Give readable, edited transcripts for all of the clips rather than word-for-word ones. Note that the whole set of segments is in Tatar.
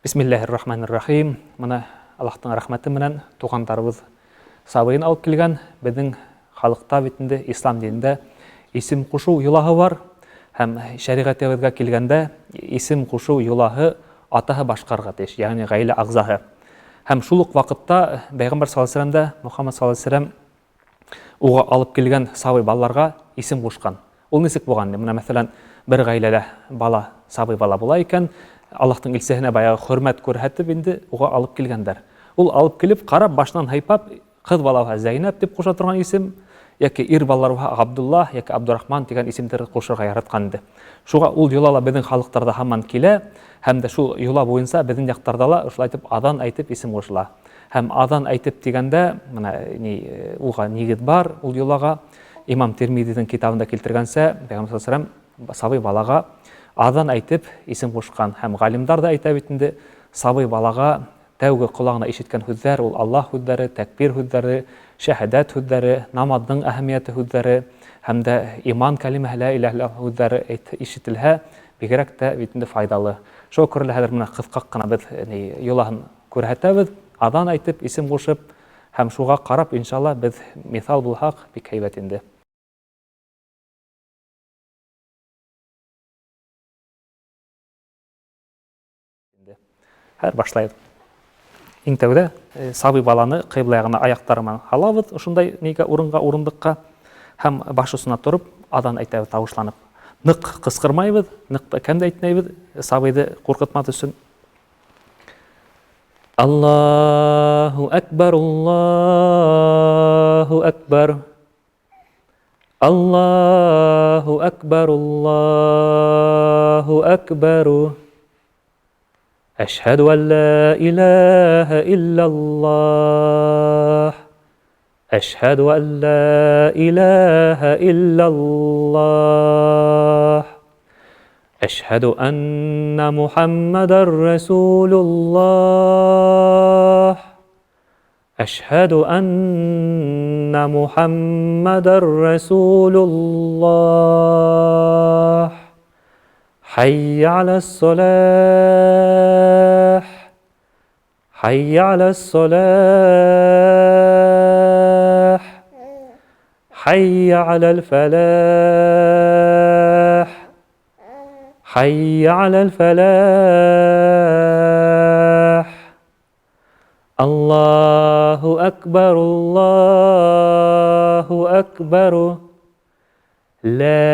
Бисмиллахир-рахманир-рахим. Мына Аллахтың рахмәте менән тугандарыбыз сабыйын алып килгән. Безнең халыкта битендә, ислам динендә исем кушу юлаһы бар. Һәм шәригатебезгә килгәндә исем кушу юлаһы атаһы башкарга тиеш, ягъни гаилә агзаһы. Һәм шул ук вакытта Пәйгамбәр саллаллаһу алейһи ва саллям, Мухаммад саллаллаһу алейһи ва саллям уга алып килгән сабый балаларга исем кушкан. Ул нисек булган? Менә мәсәлән, бер гаиләдә бала, сабый бала була икән, Аллаһтың илчесенә баягы хөрмәт күрһәтеп инде уга алып килгәннәр. Ул алып килеп, карап башынан хайпап, кыз балага Зәйнәп дип куша торган исем, яки ир балаларга Абдулла яки Абдурахман дигән исемнәрне кушырга яраткан иде. Шуга ул юлала безнең халыктарда һаман килә, һәм дә шул юла буенча безнең яктарда ла шулай итеп адан әйтеп исем кушыла. Һәм адан әйтеп дигәндә, менә уга нигез бар, ул юлага Имам Тирмидидің китабында келтергәнсә, Пәйгамбәр саллаллаһу алейһи ва саллям сабый балага адан әйтеп исем кушкан. Һәм галимдар да әйтә бит инде, сабый балага тәүге колагына ишеткән һүзләр ул Аллаһ һүзләре, тәкбир һүзләре, шәһадәт һүзләре, намазның әһәмияте һүзләре һәм дә иман кәлимәһе ла илаһ илlalloh һүзләре ишетелһә, бигрәк тә бит инде файдалы. Шул күрелә хәзер менә кыскак кына без юлаһын күрһәтәбез, адан әйтеп исем кушып, һәм шуга карап иншалла без мисал булһак бик һәйбәт инде. Һәр башлайбыз. Иң тәүдә сабый баланы кыйбла ягына аяктары менән халабыз, ошондай нигә урынга, урындыкка, һәм баш устына торып, адан әйтәбез тавышланып. Нык кыскырмайбыз, нык кем дә әйтмәйбез, сабыйды куркытмас өчен. Аллаһу акбар, Аллаһу акбар. Аллаһу акбар, Аллаһу акбар. أشهد أن لا إله إلا الله أشهد أن لا إله إلا الله أشهد أن محمدا رسول الله أشهد أن محمدا رسول الله حي على الصلاة حي على الصلاة حي على الفلاح حي على الفلاح الله أكبر الله أكبر لا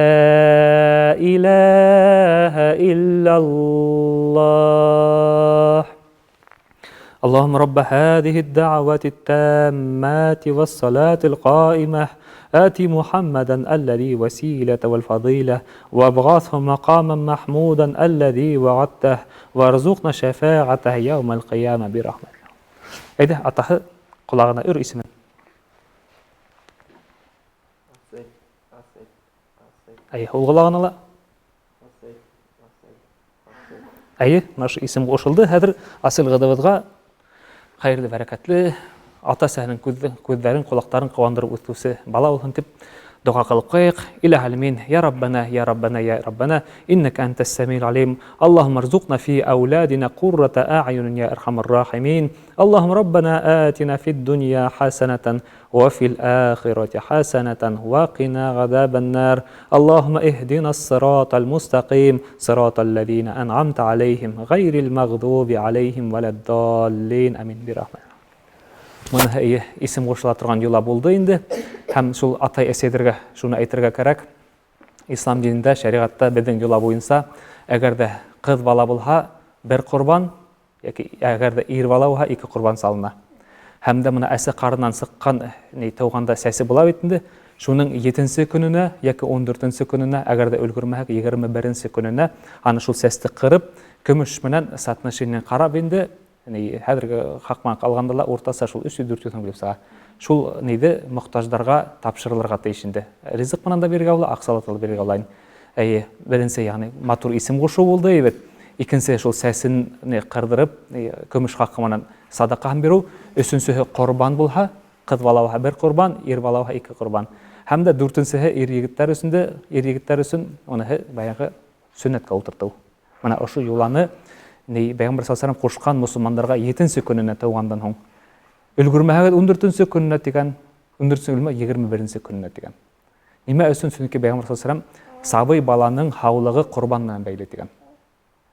إله إلا الله اللهم رب هذه الدعوات التامات والصلاة القائمة آت محمدا الذي وسيلة والفضيلة وابعثه مقاما محمودا الذي وعدته وارزقنا شفاعته يوم القيامة برحمتك. Әйдә, атаһы колагына үр исемен. Ул колагына ла. Наш исем кушылды. Хәзер асылгыдыбызга хайырлы, бәрәкәтле, ата-сәнең күзләрен, колактарын куандырып үтүсе бала булсын дип дуга кылып куйык. Илаһ алимин, я Раббана, я Раббана, я Раббана, иннека анта ас-сами'ул алим. Аллаһумма арзуқна фи ауладина qurrata a'yun ya arhamar rahimin. Аллаһумма Раббана атина фид дунья хасанатан ва фил ахирати хасанатан ва қина ғазабан нар. Аллаһумма ихдина ас-сиратал мустақим, сиратал лазина ан'амта алейхим, гайрил мағдуби алейхим валад-даллин. Амин бирахматик. Мына исем кушыла торган юла булды инде. Һәм шул атай әсәдергә шуны әйтергә кирәк. Ислам динендә, шәригатта безнең юла буенча, әгәр дә кыз бала булһа, бер курбан, яки әгәр дә ир бала булһа, 2 курбан салына. Һәм дә моны әсе карыннан сыккан, тауганда сәсе була бит инде. Шуның 7нче көненә яки 14нче көненә, әгәр дә өлгермәһәк, 21нче көненә аны шул сәсте кырып, көмеш менән сатнышыннан карап инде, хәзерге хакман калганда ла уртасы шул 300-400 сум булса, шул нейде мохтаждарга тапшырылырга тиеш инде. Ризык менән дә биргә була, аксалатыл биргә була. Беренче, ягъни матур исем кушу булды бит. Икенче шул сәсен кырдырып, көмеш хакы менән садака бирү. Өченчесе корбан булһа, кыз бала булһа 1 корбан, ир бала булһа 2 корбан. Һәм дә 4нчесе ир егетләр өчен, аны баягы сүннәткә утырту. Менә ошо юланы Пайгамбар саллаллаху алейхи кушкан мусулмандарга 7-нче күнүнө туугандан соң үлгүрмөгө 14-нче күнүнө тигән, 14-нче үлмө 21-нче күнүнө тигән. Ниме өчен? Чөнки Пайгамбар саллаллаху алейхи сабый баланың хаулыгы курбан менен бәйле тигән.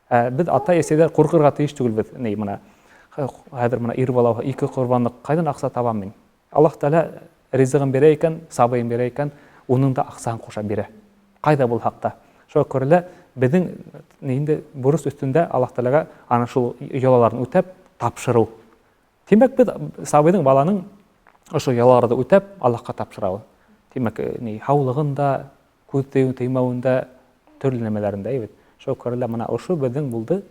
Biz ата-әсәдәр куркырга тиеш түгелбез. Мына хәзер мына ир бала 2 курбанлык кайдан акча табам мин? Аллаһ Таала ризыгын бере икән, сабыйын бере икән, уның да акчасын куша бирә. Кайда бул хакта? Шуңа күрә безнең инде бурыс өстендә Аллаһ Таалага ана шул ялаларын үтәп тапшыру. Тимәк без сабыйның баланың ошо ялаларды үтәп Аллаһка тапшырабыз. Тимәк хаулыгын да, күз тыймавын да, төрле нәмәләрендә әйбет. Шуңа күрә мына ошо безнең булды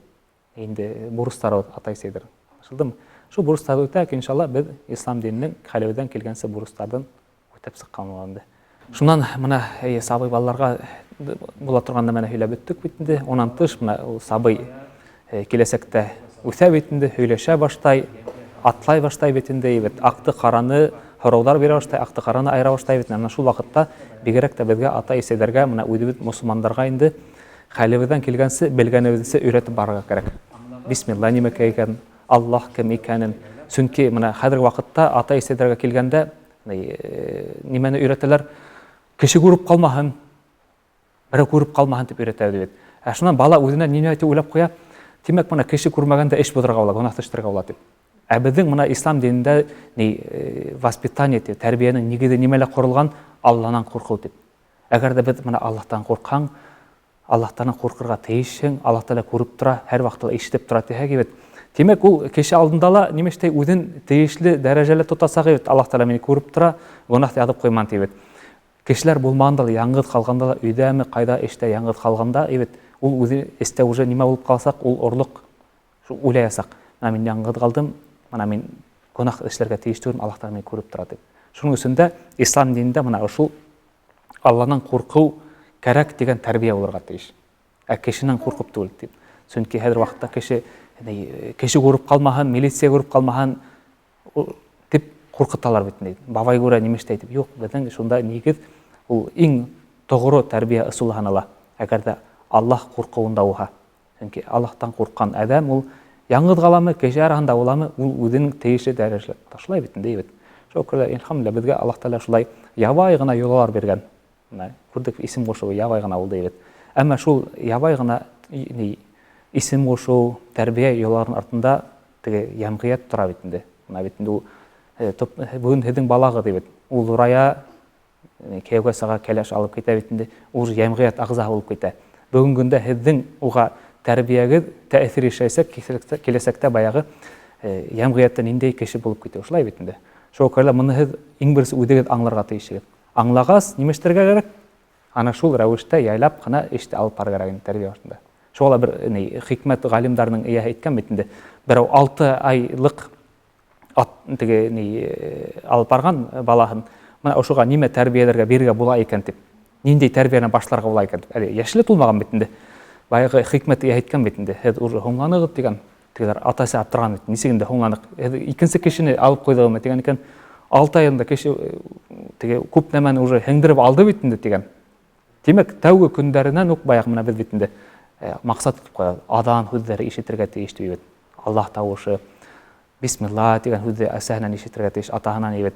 инде бурыстарыбыз ата-әсәдер. Аңлашылдымы? Шу бурыстарды үтәк иншалла без ислам диненең хәлвәдән килгәнсе бурыстардан үтәп сыккан булганды. Шуннан мына сабый балаларга була торганда менә һөйләп беттек бит инде. Онан тыш мына сабый киләсәктә үсә бит инде, һөйләшә баштай, атлай баштай бит инде, акты караны һораулар бирә баштай, акты караны айыра баштай бит. Менә шул вакытта бигрәк тә безгә ата-әсәләргә менә үҙебез мусулмандарга инде хәлебездән килгәнсе белгәнебезне өйрәтеп барырга кирәк. Бисмилла нимәкә икән, Аллаһ кем икәнен. Чөнки менә хәзерге вакытта ата-әсәләргә килгәндә нимәне өйрәтәләр? Кеше күреп калмаһын, берәү күреп калмаһын дип өйрәтәләр бит. Шуннан бала үзенә нимә әйтеп уйлап куя? Тимәк менә кеше күрмәгәндә эш булдырга була, гөнаһ төштерергә була дип. Безнең менә ислам динендә воспитание, тәрбиянең нигезе нимәлә курылган? Аллаһтан курку дип. Әгәр дә без менә Аллаһтан куркаң, Аллаһтан куркырга тиешең, Аллаһ Таала күреп тора, һәр вакытта ишетеп тора дигән бит. Тимәк ул кеше алдында ла нимәштәй үзен тиешле дәрәҗәле тотасак бит, Аллаһ Таала мине күреп тора, гөнаһ язып куйман дип. Кешеләр булмаганда ла, яңгыд калганда ла, өйдәме, кайда эштә яңгыд калганда, ул үзе эстә уже нимә булып калсак, ул орлык уйлаясак. Менә мин яңгыд калдым, менә мин гөнаһ эшләргә тиеш түгел, Аллаһ Таала мине күреп тора дип. Шуның өчен дә ислам динендә менә ошол Аллаһтан курку кирәк дигән тәрбия булырга тиеш. Кешенән куркып түгел дип. Чөнки хәзер вакытта кеше күреп калмаһын, милиция күреп калмаһын дип куркыталар бит инде. Бабай күрә нимәштә әйтеп, юк, безнең шунда нигез ул иң тогры тәрбия ысулы һанала. Әгәр дә Аллаһ куркуында уха. Чөнки Аллаһтан курккан адам ул яңгыд галамы, кеше арасында уламы, ул үзенең тиешле дәрәҗәдә ташлай бит инде. Шуңа күрә илһамлы безгә Аллаһ Таала шулай ябай гына юллар биргән. Менә күрдек, исем кушуу ябай гына ул дип. Әмма шул ябай гына исем кушуу, тәрбия юлларының артында теге җәмгыять тора бит инде. Менә бит инде ул бүген һезнең балагы дип. Ул урая кәүгә сага кәләш алып китә бит инде. Ул җәмгыять агза булып китә. Бүгенге көндә һезнең уга тәрбиягә тәэсир итәсәк, киләсәктә баягы җәмгыятьтә нинди кеше булып китә. Шулай бит инде. Шуңа күрә моны һез иң берсе үдегез аңларга тиешсез. Аңлагас, нимәштәргә кирәк? Ана шул рәвештә яйлап кына эштә алып барырга кирәк тәрбия башында. Шуңа бер хикмәт галимдарның әйткән бит инде. Берәү 6 айлык теге алып барган балаһын, менә ошуга нимә тәрбияләргә бирергә була икән дип. Нинди тәрбияне башларга була икән дип. Әле яшьле тулмаган бит инде. Баягы хикмәт әйткән бит инде. Һез уже һуңланыгыз дигән. Тегеләр атасы аптырган бит. Нисегендә һуңланык. Икенче кешене алып куйдыгымы дигән икән. 6 айында кеше теге күп нәмәне уже һеңдереп алды бит инде дигән. Тимәк, тәүге көндәреннән үк баягы менә без бит инде максат итеп куябыз. Адан һүзләре ишетергә тиеш дип. Аллаһ тавышы, бисмилла дигән һүзне әсәһеннән ишетергә тиеш, атаһынан ибет.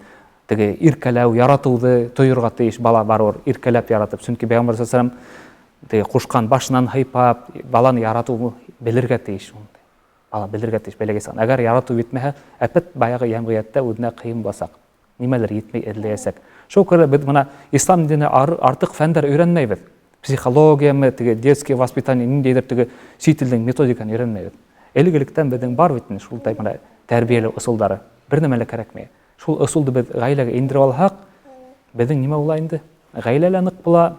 Теге иркәләү, яратуды тойырга тиеш бала барыр, иркәләп яратып. Чөнки Пәйгамбәр саллаллаху алейхи кушкан башынан һыйпап, баланы ярату белергә тиеш. Бала белергә тиеш, белегә сан. Әгәр ярату битмәһә, әпәт баягы җәмгыятьтә үзенә кыйын басак. Нимәләр җитмәй эзләясәк. Шул күрә без моны ислам дине артык фәннәр өйрәнмәйбез. Психологиямы, теге детский воспитание, ниндидер теге чит-телнең методиканы өйрәнмәйбез. Элегелектән безнең бар бит инде шул таймда тәрбияле ысулдары. Бер нәмә лә кирәкмәй. Шул ысулды без гаиләгә индереп алсак, безнең нимә була инде? Гаиләләр нык була,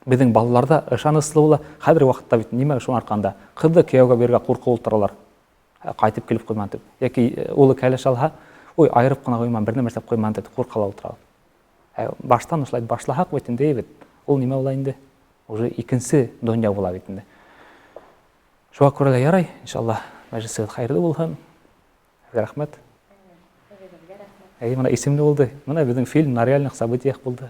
безнең балаларда ышанычлы була. Хәзерге вакытта бит нимә шуның арканда? Кызды кияүгә бирергә куркып утыралар. Кайтып килеп куйман дип. Яки улы кәләш алһа, ой, айырып кына куйман, бер нәмә эшләп куйман дип куркалар утыралар. Баштан ушулай башлахак бит инде бит. Ул нимә була инде? Уже икенче дөнья була бит инде. Шуңа күрә дә ярай, иншаллах, мәҗлесегез хәерле булсын. Рәхмәт. Менә исемле булды. Менә безнең фильм на реальных событиях булды.